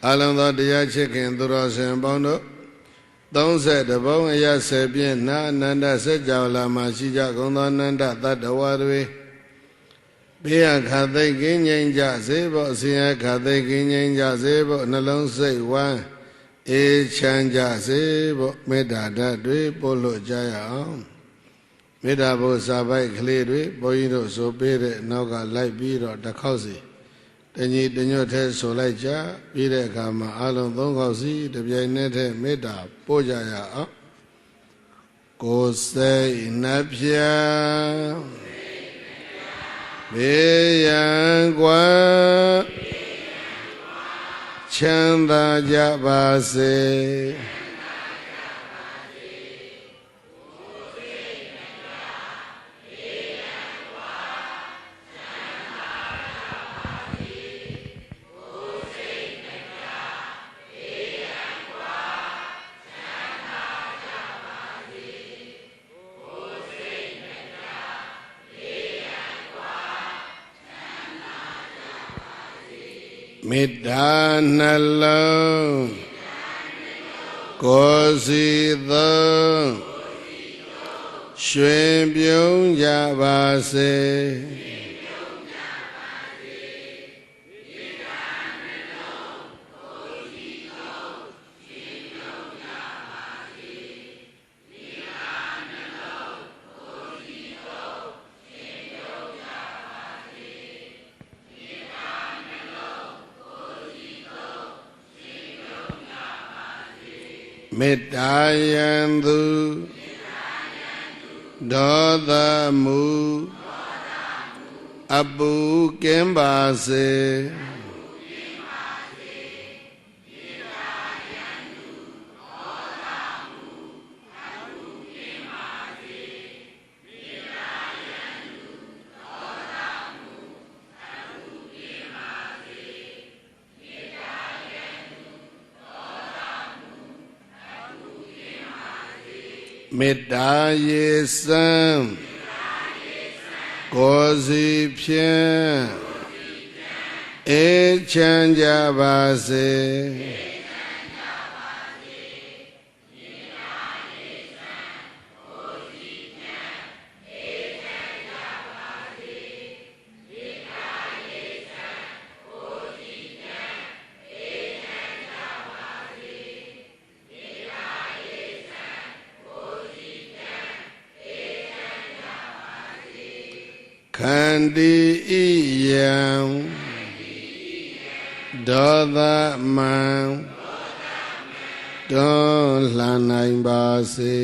အာလုံသောတရားချစ်ခင်သူတော်စင်ပေါင်းတို့30ဘုံအရ10ပြည့်နာအနန္တစัจ java လာမှာရှိကြကုန်သောအနန္တတတ္တဝါတွေဘေးရခသိကင်းငြိမ်းကြစေဖို့အစဉ်ရခသိကင်းငြိမ်းကြစေဖို့နှလုံးစိတ်ဝမ်းအေးချမ်းကြစေဖို့မေတ္တာဓာတ်တွေပို့လို့ကြရအောင်မေတ္တာဘုစာပိုက်ကလေးတွေဘုန်းကြီးတို့ဆိုပေးတဲ့နောက်ကလိုက်ပြီးတော့တစ်ခေါက်စီတညီတညွတ်ထဲဆိုလိုက်ကြပြီးတဲ့အခါမှာအလုံး3ခေါက်စီတပြိုင်နက်တည်းမေတ္တာပို့ကြရအောင်ကိုယ်စိတ်နှပြဘေးရန်ကွာချမ်းသာကြပါစေမေတ္တာနှလုံးကိုယ်စီသောရွှင်ပြုံးကြပါစေမေတ္တာယံသူဒေါသမူအပူကင်းပါစေမေတ္တာရေစံကိုယ်စီဖြင့်အေးချမ်းကြပါစေခန္တီဣယံဒေါသမံတွန်းလှန်နိုင်ပါစေ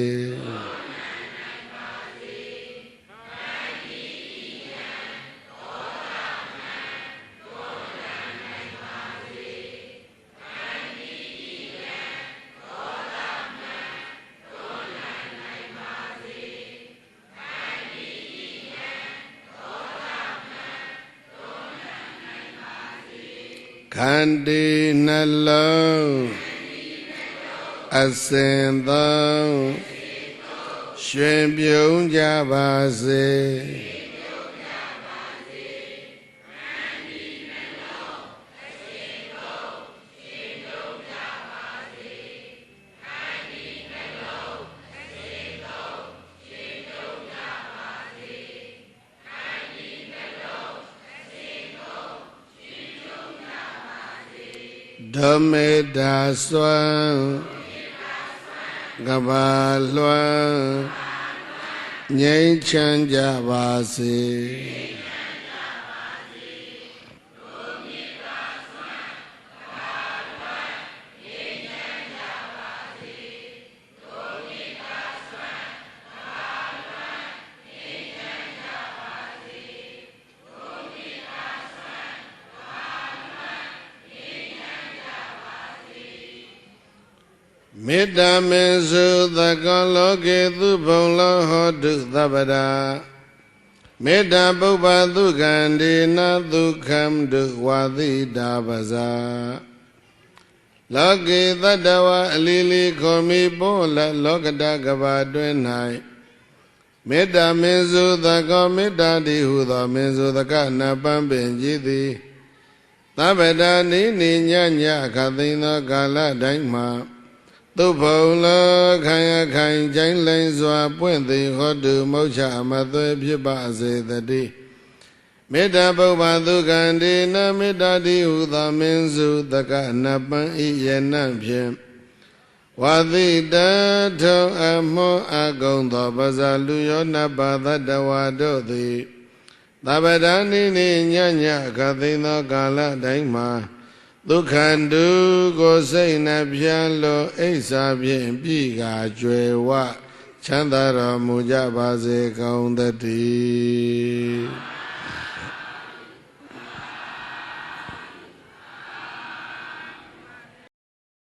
ခန္တီနှလုံးအစဉ်သောရွှင်ပြုံးကြပါစေဓမေတ္တာစွမ်းကဘာလွှမ်းငြိမ်းချမ်းကြပါစေမေတ္တာမေစုသကောလောကေသူဘုံလောဟောတုသဗ္ဗရာမေတ္တာပုပ္ပသု ခန္ဒေနဒုက္ခံဒုဝါသီတာပဇာလောကေတတ္တဝါအလီလီခောမိပေါ်လလောကတကဘာတွင်၌မေတ္တာမေစုသကောမေတ္တာတိဟုသောမေစုသကနပံပင်ကြည်သည်သ သဗ္ဗတာနိနိညညခသိန်သောကာလတိုင်းမှာသုဘုံလောခံရခိုင်ကျိုင်းလိန်စွာပွင့်သည်ဟောတုမုတ်ချမသွဲဖြစ်ပါစေတည်းမေတ္တာပုဗ္ဗသုကံဒေနမေတ္တာတိဟုသောမင်းစုတကနပံဤယနံဖြင့်ဝါသိတထုံအမောအကုံသောပဇာလူယောနပါသတ္တဝါတို့သည်သဗ္ဗဒါနိနိညညခသိန်သောကာလတိုင်းမှာဒုက္ခန္တုကိုစိတ်နှပြလို့အိဆာဖြင့်ပြည်ကာကျွယ်ဝချမ်းသာတော်မူကြပါစေကောင်းသတည်း